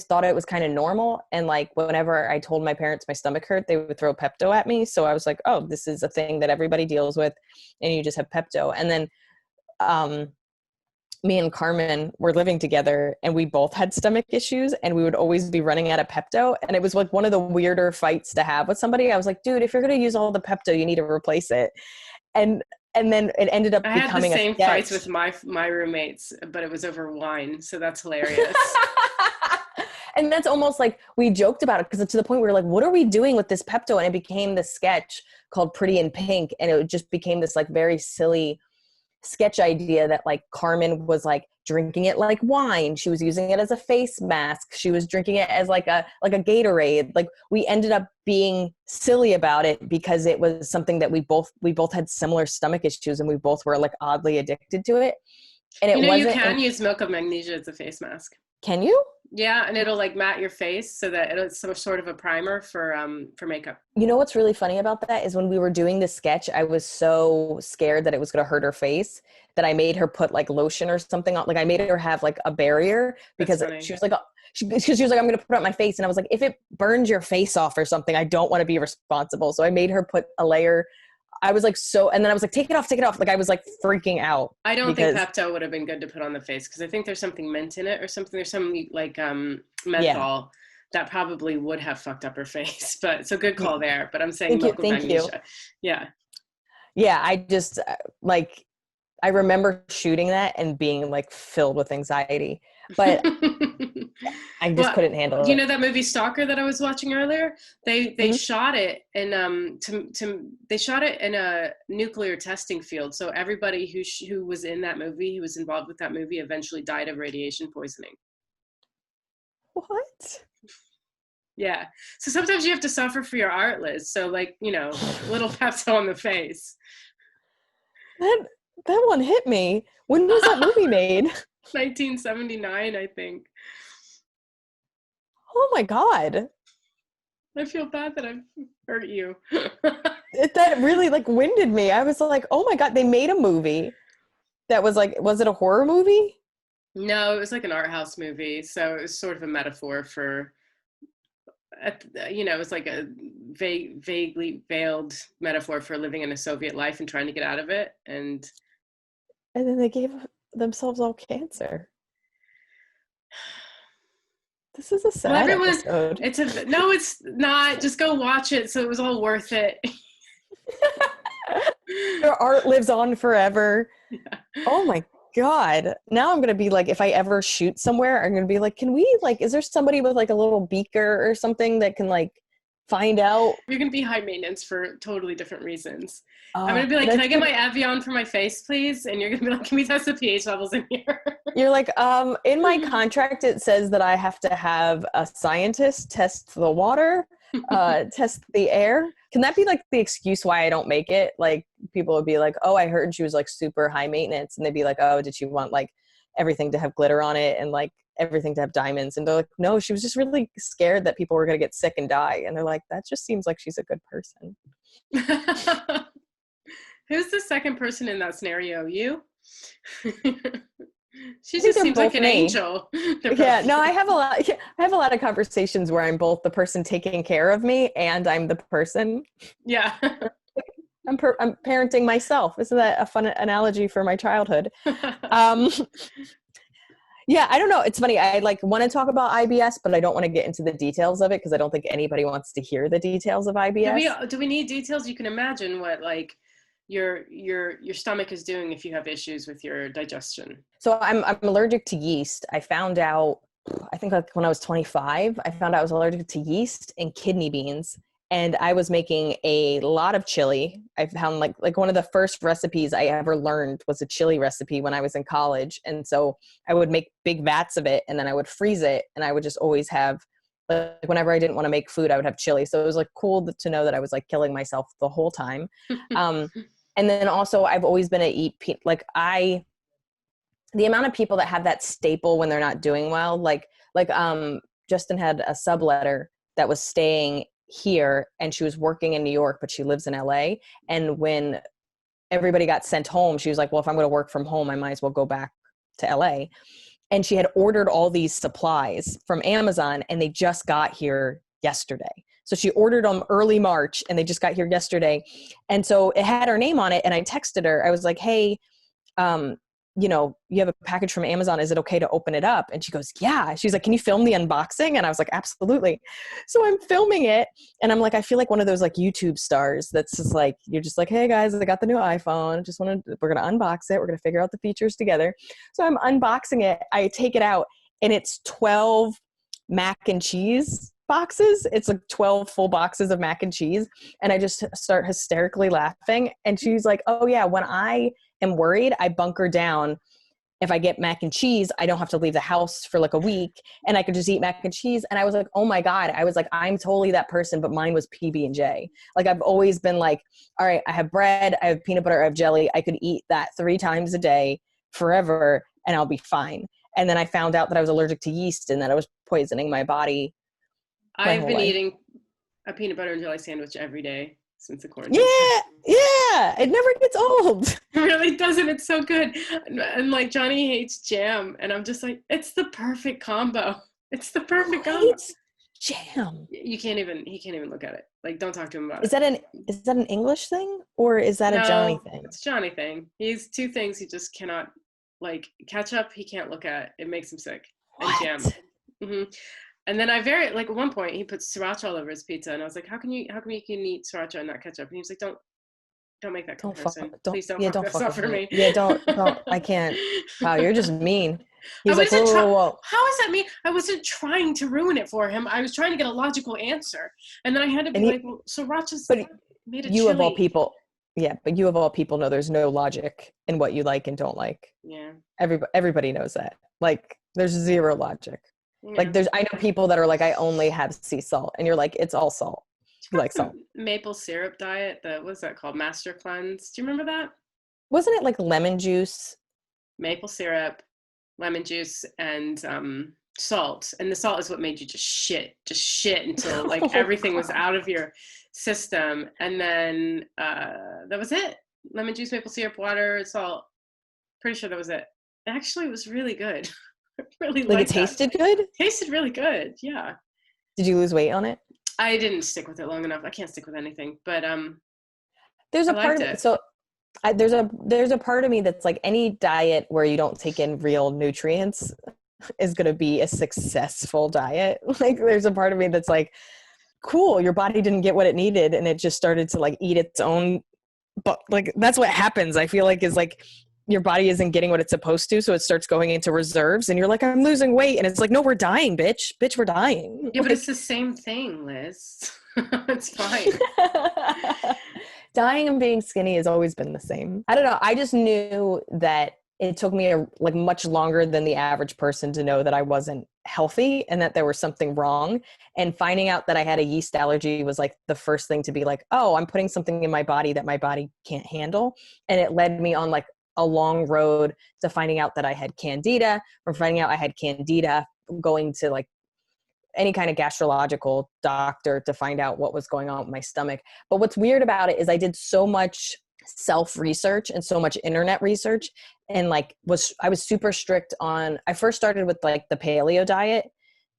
thought it was kind of normal. And like, whenever I told my parents my stomach hurt, they would throw Pepto at me. So I was like, oh, this is a thing that everybody deals with, and you just have Pepto. And then, me and Carmen were living together, and we both had stomach issues, and we would always be running out of Pepto. And it was like one of the weirder fights to have with somebody. I was like, dude, if you're going to use all the Pepto, you need to replace it. And then it ended up becoming a sketch. I had the same fights with my roommates, but it was over wine. So that's hilarious. And that's almost like we joked about it, because to the point where we were like, what are we doing with this Pepto? And it became this sketch called Pretty in Pink. And it just became this like very silly sketch idea that like Carmen was like drinking it like wine. She was using it as a face mask. She was drinking it as like a Gatorade. Like we ended up being silly about it because it was something that we both had similar stomach issues and we both were like oddly addicted to it. And it wasn't. You can use milk of magnesia as a face mask. Can you? Yeah, and it'll like matte your face so that it's some sort of a primer for makeup. You know what's really funny about that is when we were doing the sketch, I was so scared that it was going to hurt her face that I made her put like lotion or something on. Like I made her have like a barrier because she was like, she was like, I'm going to put it on my face. And I was like, if it burns your face off or something, I don't want to be responsible. So I made her put a layer. I was like, and then I was like, take it off. Like I was like freaking out. I don't think Pepto would have been good to put on the face because I think there's something mint in it or something. There's some like menthol that probably would have fucked up her face. But it's a good call there. But I'm saying milk of magnesia. Yeah. Yeah. I just like, I remember shooting that and being like filled with anxiety, but I just couldn't handle it. You know that movie Stalker that I was watching earlier? They shot it in they shot it in a nuclear testing field. So everybody who was in that movie, who was involved with that movie, eventually died of radiation poisoning. What? Yeah. So sometimes you have to suffer for your art, Liz. So like, you know, little Pepto on the face. That one hit me. When was that movie made? 1979, I think. Oh my God. I feel bad that I've hurt you. That really like winded me. I was like, oh my God, they made a movie that was like, was it a horror movie? No, it was like an art house movie. So it was sort of a metaphor for, you know, it was like a vaguely veiled metaphor for living in a Soviet life and trying to get out of it. And then they gave themselves all cancer. This is a sad episode. No, it's not. Just go watch it. So it was all worth it. Their art lives on forever. Yeah. Oh my God. Now I'm going to be like, if I ever shoot somewhere, I'm going to be like, can we like, is there somebody with like a little beaker or something that can like find out? You're going to be high maintenance for totally different reasons. I'm going to be like, can I get my Evian for my face, please? And you're going to be like, can we test the pH levels in here? You're like, in my contract, it says that I have to have a scientist test the water, test the air. Can that be like the excuse why I don't make it? Like people would be like, oh, I heard she was like super high maintenance. And they'd be like, oh, did she want like everything to have glitter on it and like everything to have diamonds? And they're like, no, she was just really scared that people were going to get sick and die. And they're like, that just seems like she's a good person. Who's the second person in that scenario? You? She just seems like an angel. Yeah, no, I have a lot of conversations where I'm both the person taking care of me and I'm the person. Yeah. I'm parenting myself. Isn't that a fun analogy for my childhood? Yeah, I don't know. It's funny. I like want to talk about IBS, but I don't want to get into the details of it because I don't think anybody wants to hear the details of IBS. Do we need details? You can imagine what like your stomach is doing if you have issues with your digestion. So I'm allergic to yeast. I found out, I think like when I was 25, I found out I was allergic to yeast and kidney beans. And I was making a lot of chili. I found like one of the first recipes I ever learned was a chili recipe when I was in college. And so I would make big vats of it and then I would freeze it. And I would just always have, like, whenever I didn't want to make food, I would have chili. So it was like cool to know that I was like killing myself the whole time. And then also I've always been the amount of people that have that staple when they're not doing well, like Justin had a subletter that was staying here and she was working in New York, but she lives in LA. And when everybody got sent home, she was like, well, if I'm going to work from home, I might as well go back to LA. And she had ordered all these supplies from Amazon and they just got here yesterday. So she ordered them early March and they just got here yesterday. And so it had her name on it. And I texted her, I was like, hey, you know, you have a package from Amazon. Is it okay to open it up? And she goes, yeah. She's like, can you film the unboxing? And I was like, absolutely. So I'm filming it. And I'm like, I feel like one of those like YouTube stars that's just like, you're just like, hey guys, I got the new iPhone. We're going to unbox it. We're going to figure out the features together. So I'm unboxing it. I take it out and it's 12 mac and cheese boxes. It's like 12 full boxes of mac and cheese. And I just start hysterically laughing. And she's like, oh yeah, when I am worried, I bunker down. If I get mac and cheese, I don't have to leave the house for like a week and I could just eat mac and cheese. And I was like, oh my God, I was like, I'm totally that person, but mine was PB&J. Like I've always been like, all right, I have bread, I have peanut butter, I have jelly. I could eat that 3 times a day forever and I'll be fine. And then I found out that I was allergic to yeast and that I was poisoning my body. I've been eating a peanut butter and jelly sandwich every day since the quarantine. Yeah, it never gets old. It really doesn't. It's so good. And like Johnny hates jam, and I'm just like, it's the perfect combo. It's the perfect combo. Hates jam. He can't even look at it. Like, don't talk to him about it. Is that an English thing or is that a Johnny thing? It's a Johnny thing. He's 2 things he just cannot, like ketchup. He can't look at. It makes him sick. What? And jam. Mm-hmm. And then at one point he puts sriracha all over his pizza, and I was like, how can you can eat sriracha and not ketchup? And he was like, don't make that comparison. Please don't fuck this up for me. Yeah, don't. I can't. Wow, you're just mean. He's like, whoa. How is that mean? I wasn't trying to ruin it for him. I was trying to get a logical answer, and then I had to be like, well, sriracha's made it. You of all people, yeah, but you of all people know there's no logic in what you like and don't like. Yeah, everybody knows that. Like, there's zero logic. Yeah. Like, I know people that are like, I only have sea salt, and you're like, it's all salt. You like salt. Maple syrup diet. What's that called? Master Cleanse. Do you remember that? Wasn't it like lemon juice? Maple syrup, lemon juice, and salt. And the salt is what made you just shit until like everything was out of your system. And then that was it. Lemon juice, maple syrup, water, salt. Pretty sure that was it. Actually, it was really good. Really like it tasted good? Tasted really good. Yeah. Did you lose weight on it? I didn't stick with it long enough. I can't stick with anything, but there's a part of it. So there's a part of me that's like, any diet where you don't take in real nutrients is going to be a successful diet. Like, there's a part of me that's like, cool, your body didn't get what it needed and it just started to like eat its own. But like, that's what happens. I feel like is like, your body isn't getting what it's supposed to, so it starts going into reserves, and you're like, I'm losing weight, and it's like, no, we're dying, bitch, we're dying. Yeah, but it's the same thing, Liz. It's fine. Dying and being skinny has always been the same. I don't know. I just knew that it took me like much longer than the average person to know that I wasn't healthy and that there was something wrong. And finding out that I had a yeast allergy was like the first thing to be like, oh, I'm putting something in my body that my body can't handle. And it led me on like a long road to finding out that I had candida, from finding out I had candida, going to like any kind of gastrological doctor to find out what was going on with my stomach. But what's weird about it is I did so much self-research and so much internet research, and like I was super strict on, I first started with like the paleo diet,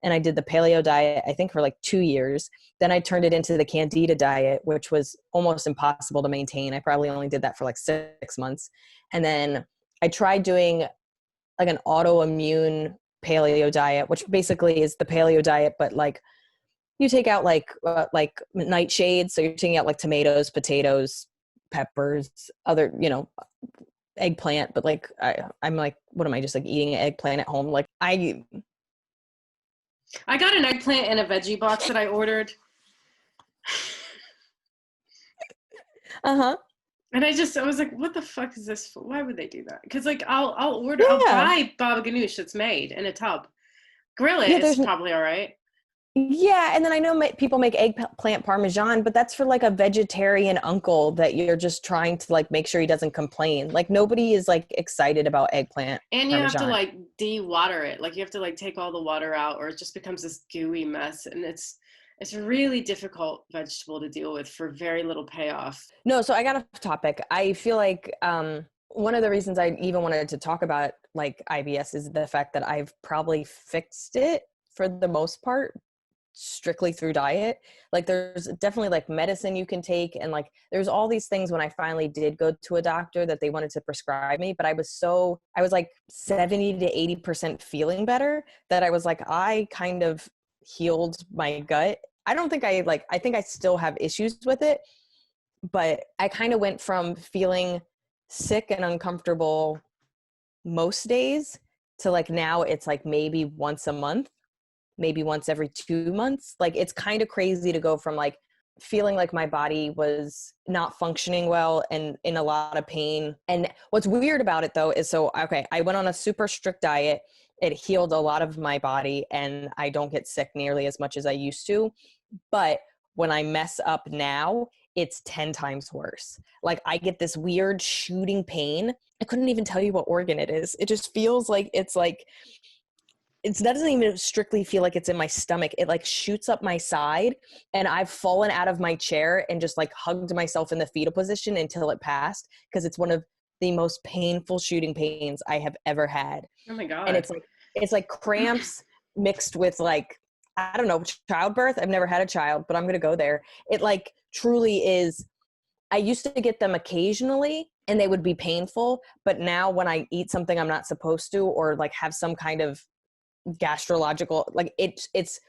and I did the paleo diet, I think for like 2 years. Then I turned it into the candida diet, which was almost impossible to maintain. I probably only did that for like 6 months. And then I tried doing like an autoimmune paleo diet, which basically is the paleo diet, but like you take out like nightshades. So you're taking out like tomatoes, potatoes, peppers, other, eggplant. But like, I'm like, what am I, just like eating an eggplant at home? Like I got an eggplant in a veggie box that I ordered. Uh-huh. And I was like, what the fuck is this for? Why would they do that? Because like I'll buy baba ganoush that's made in a tub. Grill it, it's probably all right. Yeah, and then I know people make eggplant parmesan, but that's for like a vegetarian uncle that you're just trying to like make sure he doesn't complain. Like nobody is like excited about eggplant and you parmesan. have to like de-water it. Like you have to like take all the water out, or it just becomes this gooey mess, and it's a really difficult vegetable to deal with for very little payoff. No, so I got a topic. I feel like one of the reasons I even wanted to talk about like IBS is the fact that I've probably fixed it for the most part strictly through diet. Like there's definitely like medicine you can take, and like there's all these things when I finally did go to a doctor that they wanted to prescribe me, but I was like 70 to 80% feeling better that I was like, I kind of healed my gut. I think I still have issues with it, but I kind of went from feeling sick and uncomfortable most days to like now it's like maybe once a month, maybe once every 2 months. Like it's kind of crazy to go from like feeling like my body was not functioning well and in a lot of pain. And what's weird about it though is, so, okay, I went on a super strict diet. It healed a lot of my body and I don't get sick nearly as much as I used to. But when I mess up now, it's 10 times worse. Like I get this weird shooting pain. I couldn't even tell you what organ it is. It just feels like it doesn't even strictly feel like it's in my stomach. It like shoots up my side and I've fallen out of my chair and just like hugged myself in the fetal position until it passed, because it's one of the most painful shooting pains I have ever had. Oh my God. And it's like cramps mixed with like, I don't know, childbirth. I've never had a child, but I'm going to go there. It like truly is. I used to get them occasionally and they would be painful, but now when I eat something I'm not supposed to, or like have some kind of gastrological, like it's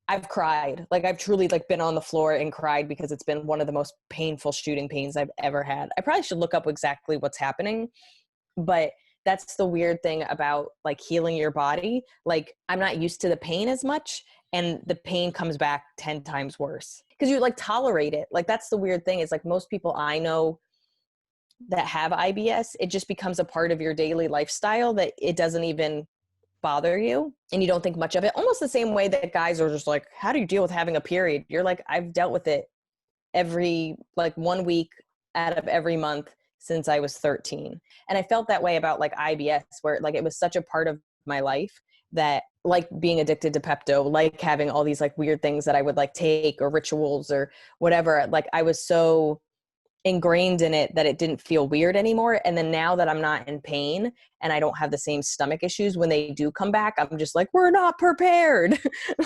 I've cried. Like I've truly like been on the floor and cried because it's been one of the most painful shooting pains I've ever had. I probably should look up exactly what's happening, but that's the weird thing about like healing your body. Like I'm not used to the pain as much, and the pain comes back 10 times worse because you like tolerate it. Like that's the weird thing, is like most people I know that have IBS, it just becomes a part of your daily lifestyle that it doesn't even bother you and you don't think much of it. Almost the same way that guys are just like, how do you deal with having a period? You're like, I've dealt with it every like 1 week out of every month since I was 13. And I felt that way about like IBS, where like it was such a part of my life that, like being addicted to Pepto, like having all these like weird things that I would like take, or rituals or whatever, like I was so ingrained in it that it didn't feel weird anymore. And then now that I'm not in pain and I don't have the same stomach issues, when they do come back, I'm just like, we're not prepared.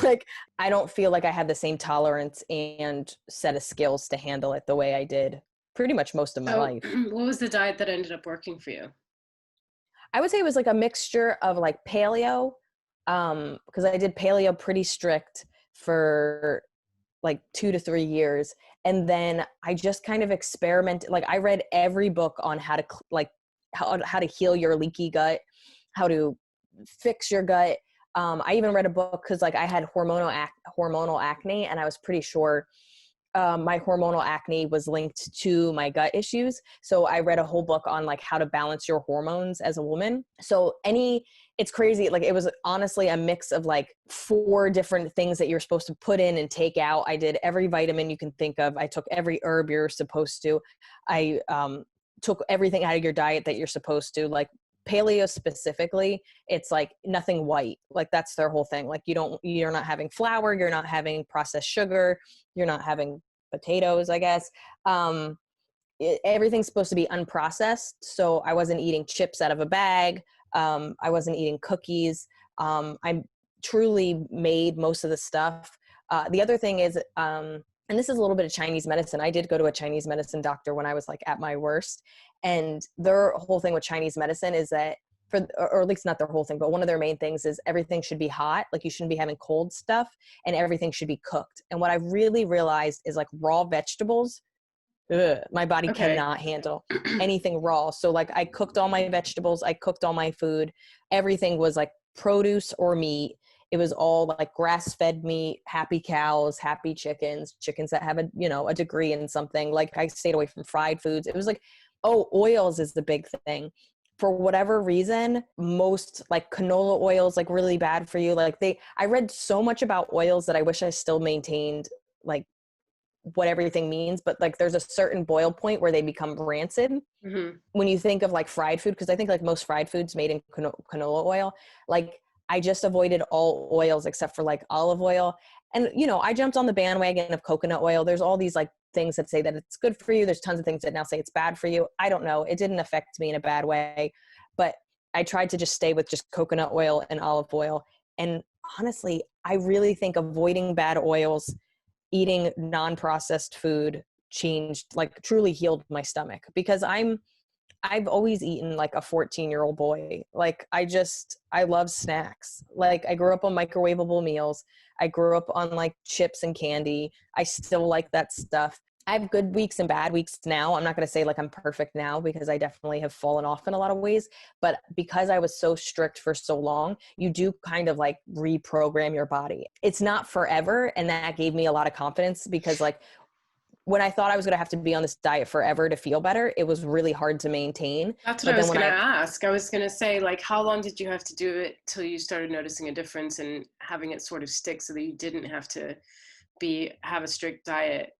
Like I don't feel like I have the same tolerance and set of skills to handle it the way I did pretty much most of my life. What was the diet that ended up working for you? I would say it was like a mixture of like paleo, because I did paleo pretty strict for like 2 to 3 years. And then I just kind of experimented. Like I read every book on how to how to heal your leaky gut, how to fix your gut. I even read a book because like I had hormonal acne, and I was pretty sure my hormonal acne was linked to my gut issues. So I read a whole book on like how to balance your hormones as a woman. So it's crazy. Like it was honestly a mix of like 4 different things that you're supposed to put in and take out. I did every vitamin you can think of. I took every herb you're supposed to. I took everything out of your diet that you're supposed to. Like paleo specifically, it's like nothing white. Like that's their whole thing. Like you're not having flour, you're not having processed sugar, you're not having potatoes, I guess. Everything's supposed to be unprocessed. So I wasn't eating chips out of a bag. I wasn't eating cookies. I truly made most of the stuff. The other thing is, and this is a little bit of Chinese medicine. I did go to a Chinese medicine doctor when I was like at my worst. And their whole thing with Chinese medicine is that or at least not their whole thing, but one of their main things is everything should be hot. Like you shouldn't be having cold stuff, and everything should be cooked. And what I really realized is like raw vegetables, my body cannot handle anything raw. So like I cooked all my vegetables, I cooked all my food. Everything was like produce or meat. It was all like grass-fed meat, happy cows, happy chickens that have a degree in something. Like I stayed away from fried foods. It was like, oils is the big thing. For whatever reason, most like canola oils, like really bad for you. Like I read so much about oils that I wish I still maintained like what everything means, but like there's a certain boil point where they become rancid. Mm-hmm. When you think of like fried food, because I think like most fried foods made in canola oil, like I just avoided all oils except for like olive oil. And, I jumped on the bandwagon of coconut oil. There's all these like things that say that it's good for you. There's tons of things that now say it's bad for you. I don't know. It didn't affect me in a bad way, but I tried to just stay with just coconut oil and olive oil. And honestly, I really think avoiding bad oils, eating non-processed food truly healed my stomach, because I've always eaten like a 14-year-old boy. Like I love snacks. Like I grew up on microwavable meals. I grew up on like chips and candy. I still like that stuff. I have good weeks and bad weeks now. I'm not going to say like I'm perfect now because I definitely have fallen off in a lot of ways, but because I was so strict for so long, you do kind of like reprogram your body. It's not forever. And that gave me a lot of confidence because like when I thought I was going to have to be on this diet forever to feel better, it was really hard to maintain. That's what But I then was when going to ask. I was going to say, like, how long did you have to do it till you started noticing a difference and having it sort of stick so that you didn't have to have a strict diet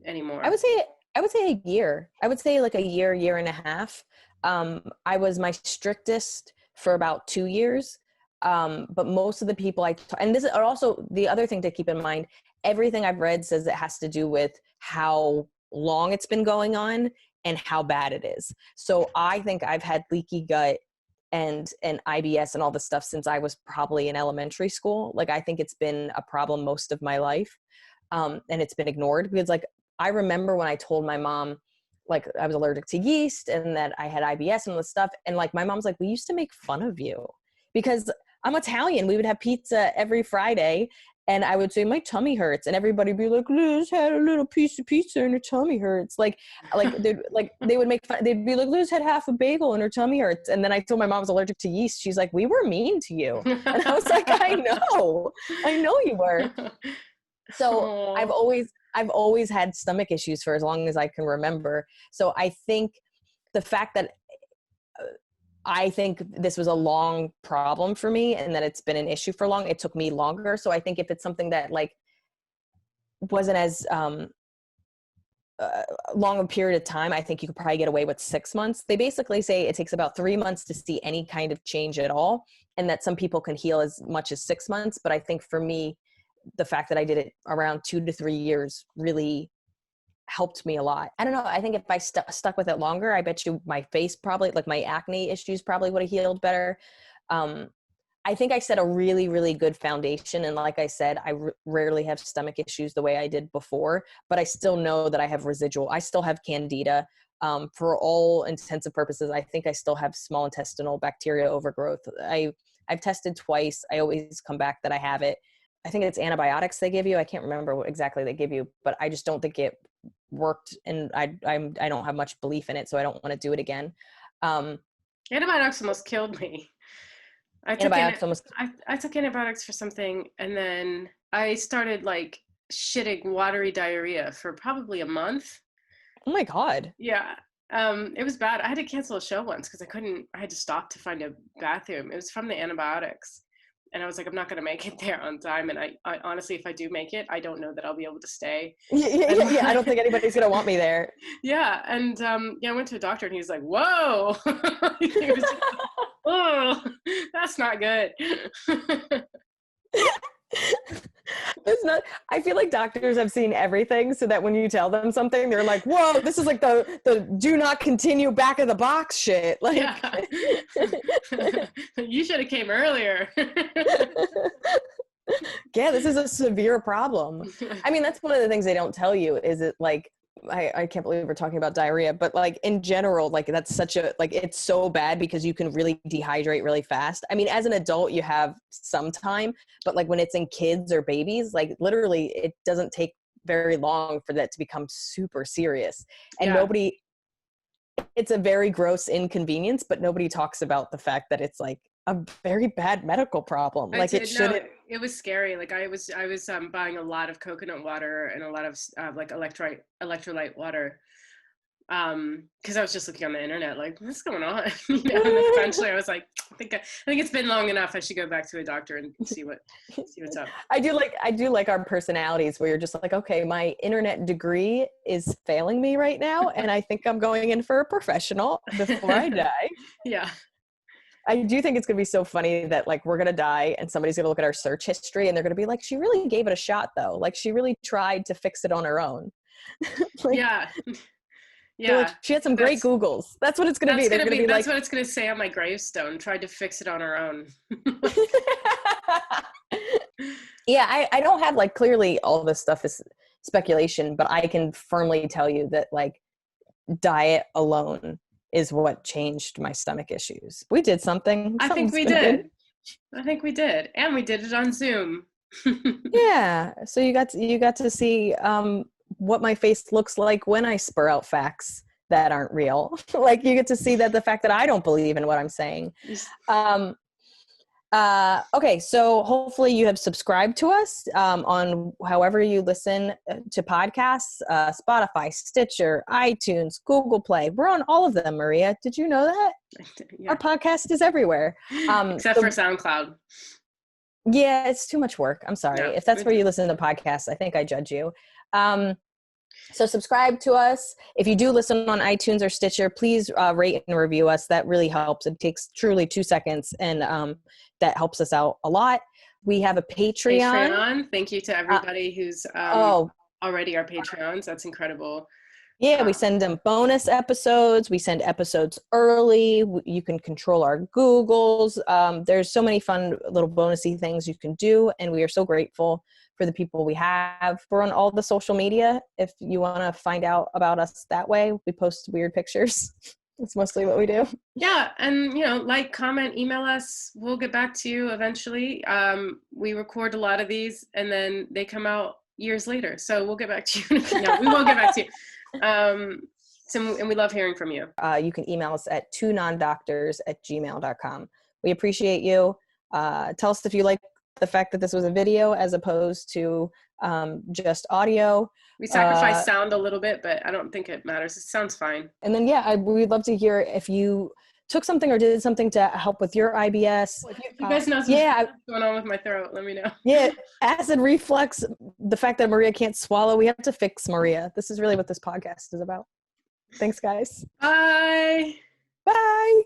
anymore? I would say a year. I would say like a year and a half. I was my strictest for about 2 years. But most of the people and this is also the other thing to keep in mind, everything I've read says it has to do with how long it's been going on and how bad it is. So I think I've had leaky gut and IBS and all this stuff since I was probably in elementary school. Like, I think it's been a problem most of my life. And it's been ignored because like, I remember when I told my mom, like I was allergic to yeast and that I had IBS and all this stuff. And like, my mom's like, we used to make fun of you because I'm Italian. We would have pizza every Friday. And I would say, my tummy hurts. And everybody would be like, Liz had a little piece of pizza and her tummy hurts. They would make fun. They'd be like, Liz had half a bagel and her tummy hurts. And then I told my mom I was allergic to yeast. She's like, we were mean to you. And I was like, I know you were. So I've always had stomach issues for as long as I can remember. So I think the fact that I think this was a long problem for me and that it's been an issue for long, it took me longer. So I think if it's something that like wasn't as long a period of time, I think you could probably get away with 6 months. They basically say it takes about 3 months to see any kind of change at all, and that some people can heal as much as 6 months. But I think for me, the fact that I did it around 2 to 3 years really helped me a lot. I don't know. I think if I stuck with it longer, I bet you my face probably, like my acne issues probably would have healed better. I think I set a really, really good foundation. And like I said, I rarely have stomach issues the way I did before, but I still know that I have I still have candida. For all intents and purposes, I think I still have small intestinal bacteria overgrowth. I've tested twice. I always come back that I have it. I think it's antibiotics they give you. I can't remember what exactly they give you, but I just don't think it worked, and I don't have much belief in it, so I don't want to do it again. Antibiotics almost killed me. I took antibiotics for something, and then I started like shitting watery diarrhea for probably a month. Oh my God. Yeah. It was bad. I had to cancel a show once because I had to stop to find a bathroom. It was from the antibiotics. And I was like, I'm not going to make it there on time. And I honestly, if I do make it, I don't know that I'll be able to stay. Yeah. I don't think anybody's going to want me there. Yeah. And I went to a doctor and he was like, whoa. He was like, oh, that's not good. I feel like doctors have seen everything, so that when you tell them something, they're like, whoa, this is like the do not continue back of the box shit. Like, yeah. You should have came earlier. Yeah, this is a severe problem. I mean, that's one of the things they don't tell you, is it like, I can't believe we're talking about diarrhea, but like in general, like that's it's so bad because you can really dehydrate really fast. I mean, as an adult, you have some time, but like when it's in kids or babies, like literally it doesn't take very long for that to become super serious. And it's a very gross inconvenience, but nobody talks about the fact that it's like a very bad medical problem. Like it shouldn't. No, it was scary. Like I was buying a lot of coconut water and a lot of like electrolyte water. Because I was just looking on the internet, like, what's going on? And eventually I was like, I think it's been long enough. I should go back to a doctor and see what's up. I do like our personalities where you're just like, okay, my internet degree is failing me right now, and I think I'm going in for a professional before I die. Yeah. I do think it's going to be so funny that like we're going to die and somebody's going to look at our search history and they're going to be like, she really gave it a shot though. Like she really tried to fix it on her own. Yeah. Yeah. Like, she had some great Googles. That's what it's going to be. That's what it's going to say on my gravestone. Tried to fix it on her own. Yeah. I don't have like, clearly all this stuff is speculation, but I can firmly tell you that like diet alone is what changed my stomach issues. We did something. I think we did. And we did it on Zoom. Yeah. So you got to see what my face looks like when I spur out facts that aren't real. Like you get to see that the fact that I don't believe in what I'm saying. Okay, so hopefully you have subscribed to us on however you listen to podcasts, Spotify, Stitcher, iTunes, Google Play. We're on all of them, Maria. Did you know that? Yeah. Our podcast is everywhere. Except for SoundCloud. Yeah, it's too much work. I'm sorry. If that's where you listen to podcasts, I think I judge you. So subscribe to us. If you do listen on iTunes or Stitcher, please rate and review us. That really helps. It takes truly 2 seconds, and that helps us out a lot. We have a Patreon. Thank you to everybody who's already our Patreons. That's incredible. Yeah, we send them bonus episodes. We send episodes early. You can control our Googles. There's so many fun little bonusy things you can do, and we are so grateful for the people we have. We're on all the social media. If you want to find out about us that way, we post weird pictures. That's mostly what we do. Yeah, and like, comment, email us. We'll get back to you eventually. We record a lot of these, and then they come out years later. So we'll get back to you. No, we won't get back to you. And we love hearing from you. You can email us at twonondoctors@gmail.com. We appreciate you. Tell us if you like the fact that this was a video as opposed to just audio. We sacrificed sound a little bit, but I don't think it matters. It sounds fine. And then, we'd love to hear if you took something or did something to help with your IBS. If you guys know what's going on with my throat, let me know. Yeah, acid reflux, the fact that Maria can't swallow, we have to fix Maria. This is really what this podcast is about. Thanks, guys. Bye. Bye.